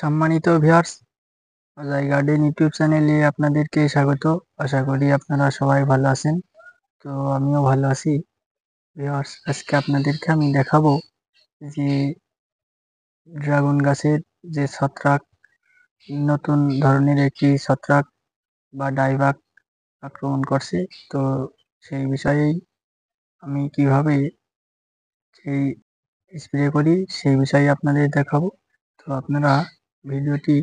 সম্মানিত viewers, Ajay garden YouTube চ্যানেলে আপনাদেরকে স্বাগত। আশা করি আপনারা সবাই ভালো আছেন। তো আমিও ভালো আছি। ভিউয়ার্স, আজকে আপনাদেরকে আমি দেখাবো যে ড্রাগন গাছের যে ছত্রাক, নতুন ধরনের একটি ছত্রাক বা ডাইবাগ আক্রমণ করছে। তো সেই বিষয়েই আমি কিভাবে সেই স্প্রে করি সেই বিষয়ে আপনাদের দেখাবো। তো আপনারা ভিডিওটি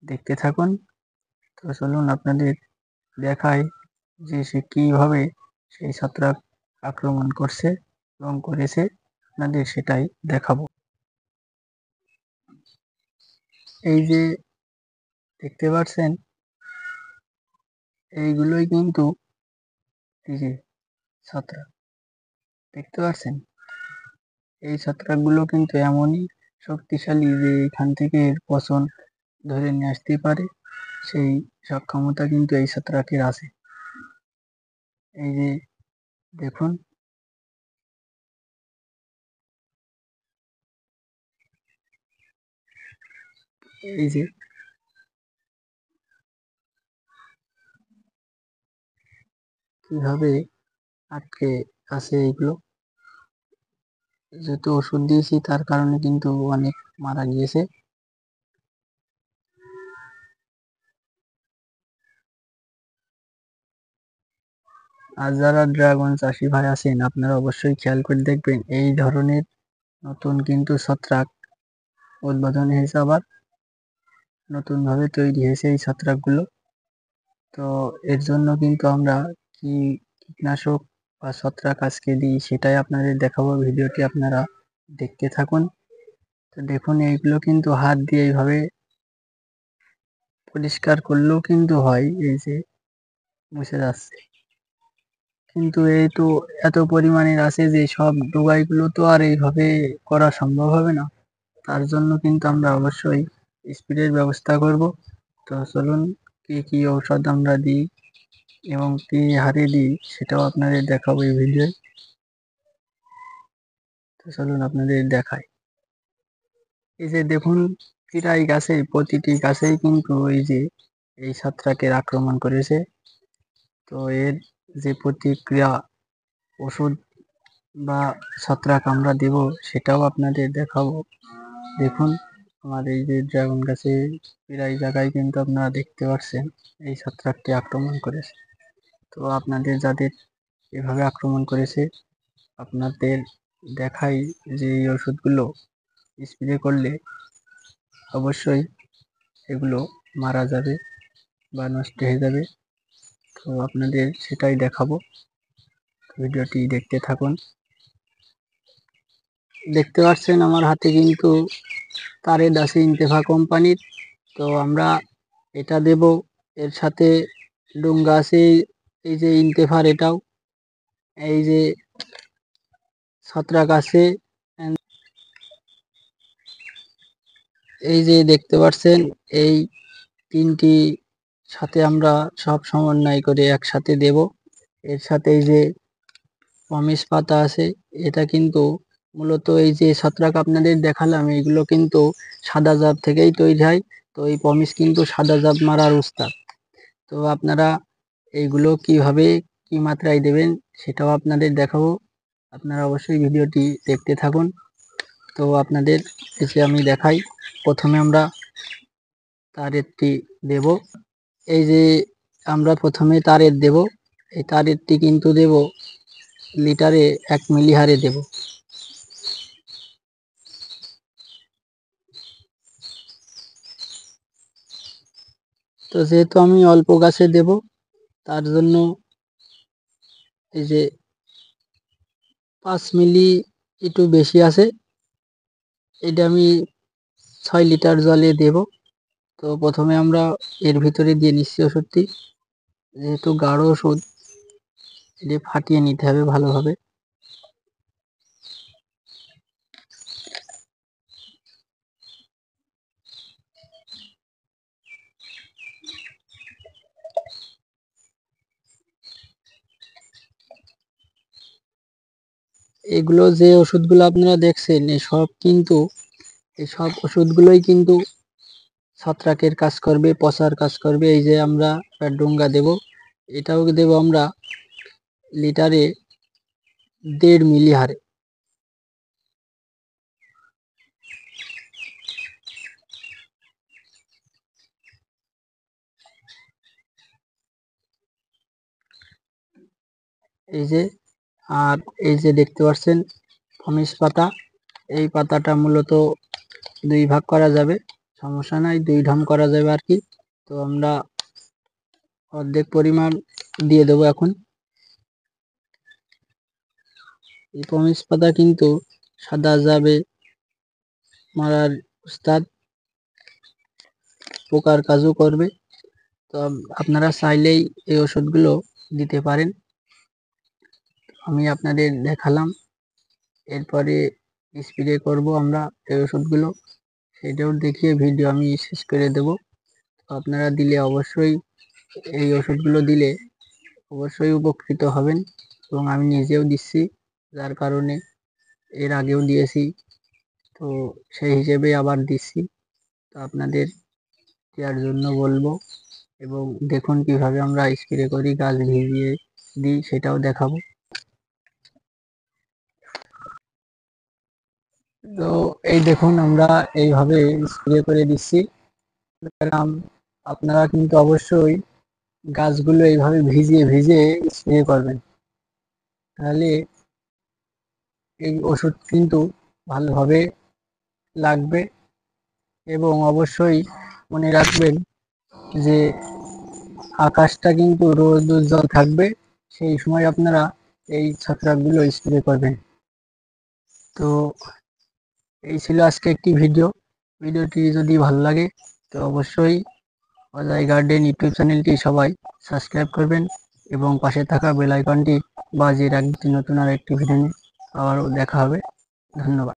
দেখতে থাকুন। তো চলুন আপনাদের দেখায় যে সে কিভাবে সেই ছত্রাক আক্রমণ করছে এবং করেছে, আপনাদের সেটাই দেখাবো। এই যে দেখতে পাচ্ছেন, এইগুলোই কিন্তু এই যে ছত্রাক দেখতে পাচ্ছেন, এই ছত্রাকগুলো কিন্তু এমনই শক্তিশালী যে এখান থেকে এর পচন ধরে নিয়ে আসতে পারে, সেই সক্ষমতা কিন্তু এই ছত্রাকের আছে। এই যে দেখুন, এই যে কিভাবে আটকে আছে এইগুলো। যেহেতু ওষুধ দিয়েছি তার কারণে কিন্তু অনেক মারা গিয়েছে। আর যারা ড্রাগন চাষি ভাই আছেন, আপনারা অবশ্যই খেয়াল করে দেখবেন, এই ধরনের নতুন কিন্তু ছত্রাক উদ্বোধন হয়েছে, আবার নতুন ভাবে তৈরি হয়েছে এই ছত্রাকগুলো। তো এর জন্য কিন্তু আমরা কি কীটনাশক বা ছত্রাক আজকে দিই সেটাই আপনাদের দেখাবো। ভিডিওটি আপনারা দেখতে থাকুন। তো দেখুন, এইগুলো কিন্তু হাত দিয়ে এইভাবে পরিষ্কার করলেও কিন্তু হয়, এই যে মুছে যাচ্ছে। কিন্তু এই তো এত পরিমাণের আছে যে সব ডোগাইগুলো তো আর এইভাবে করা সম্ভব হবে না। তার জন্য কিন্তু আমরা অবশ্যই স্প্রের ব্যবস্থা করব। তো চলুন, কি কি ঔষধ আমরা দিই এবং কি হারে দিই সেটাও আপনাদের দেখাবো এই ভিডিওয়। তো চলুন আপনাদের দেখাই। এই যে দেখুন, প্রায় গাছেই, প্রতিটি গাছেই কিন্তু এই যে এই ছত্রাকের আক্রমণ করেছে। তো এর যে প্রতিক্রিয়া ওষুধ বা ছত্রাক আমরা দেব সেটাও আপনাদের দেখাবো। দেখুন, আমার এই যে ড্রাগন গাছে প্রায় জায়গায় কিন্তু আপনারা দেখতে পাচ্ছেন এই ছত্রাকটি আক্রমণ করেছে। তো আপনাদের যাদের এভাবে আক্রমণ করেছে, আপনাদের দেখাই যে এই ওষুধগুলো স্প্রে করলে অবশ্যই এগুলো মারা যাবে বা নষ্ট হয়ে যাবে। তো আপনাদের সেটাই দেখাবো। ভিডিওটি দেখতে থাকুন। দেখতে পাচ্ছেন আমার হাতে কিন্তু তারেড আছে ইন্তেফা কোম্পানির। তো আমরা এটা দেব, এর সাথে ডুঙ্গা আছে এই যে ইন্তেফার, এটাও এই যে ছত্রাক আছে, এই যে দেখতে পাচ্ছেন, এই তিনটি সাথে আমরা সব সমন্বয় করে একসাথে দেব। এর সাথে এই যে পমিস পাতা আছে, এটা কিন্তু মূলত এই যে ছত্রাক আপনাদের দেখালাম, এইগুলো কিন্তু সাদা জাব থেকেই তৈরি হয়। তো এই পমিস কিন্তু সাদা জাব মারার উস্তাদ। তো আপনারা এইগুলো কিভাবে কি মাত্রায় দেবেন সেটাও আপনাদের দেখাবো। আপনারা অবশ্যই ভিডিওটি দেখতে থাকুন। তো আপনাদের এসে আমি দেখাই। প্রথমে আমরা তারেরটি দেব। এই যে আমরা প্রথমে তারের দেব, এই তারেরটি কিন্তু দেব লিটারে 1 মিলি হারে দেব। তো যেহেতু আমি অল্প গাছে দেব, তার জন্য এই যে 5 মিলি একটু বেশি আছে, এটা আমি 6 লিটার জলে দেব। তো প্রথমে আমরা এর ভিতরে দিয়ে নিচ্ছি ওষুধটি। যেহেতু গাঢ় ওষুধ, এটি ফাটিয়ে নিতে হবে ভালোভাবে। এগুলো যে ওষুধগুলো আপনারা দেখছেন, এই সব ওষুধগুলোই কিন্তু ছত্রাকের কাজ করবে, পচার কাজ করবে। এই যে আমরা ডোঙ্গা দেব, এটাও দেব আমরা লিটারে 1.5 মিলি হারে। এই যে, আর এই যে দেখতে পাচ্ছেন ফমিস পাতা, এই পাতাটা মূলত 2 ভাগ করা যাবে, সমস্যা নাই, 2 ঢাম করা যাবে আর কি। তো আমরা অর্ধেক পরিমাণ দিয়ে দেবো এখন। এই ফমিস পাতা কিন্তু সাদা যাবে মারার উস্তাদ, পোকার কাজও করবে। তো আপনারা চাইলেই এই ওষুধগুলো দিতে পারেন, আমি আপনাদের দেখালাম। এরপরে স্প্রে করব আমরা এই ওষুধগুলো, সেটাও দেখিয়ে ভিডিও আমি শেষ করে দেব। আপনারা দিলে অবশ্যই, এই ওষুধগুলো দিলে অবশ্যই উপকৃত হবেন, এবং আমি নিজেও দিচ্ছি, যার কারণে এর আগেও দিয়েছি, তো সেই হিসেবে আবার দিচ্ছি। তো আপনাদের দেওয়ার জন্য বলবো, এবং দেখুন কিভাবে আমরা স্প্রে করি, গাছ ভিজিয়ে দিই সেটাও দেখাবো। তো এই দেখুন আমরা এইভাবে স্প্রে করে দিচ্ছি। আপনারা কিন্তু অবশ্যই গাছগুলো এইভাবে ভিজিয়ে ভিজিয়ে স্প্রে করবেন, তাহলে এই ওষুধ কিন্তু ভালোভাবে লাগবে। এবং অবশ্যই মনে রাখবেন যে আকাশটা কিন্তু রোদ উজ্জ্বল থাকবে, সেই সময় আপনারা এই ছত্রাকগুলো স্প্রে করবেন। তো এই ছিল আজকে একটি ভিডিওটি যদি ভালো লাগে তো অবশ্যই অজয় গার্ডেন ইউটিউব চ্যানেলটি সবাই সাবস্ক্রাইব করবেন, এবং পাশে থাকা বেল আইকনটি বাজিয়ে রাখবেন। নতুন আর একটি ভিডিও নিয়ে আবারও দেখা হবে। ধন্যবাদ।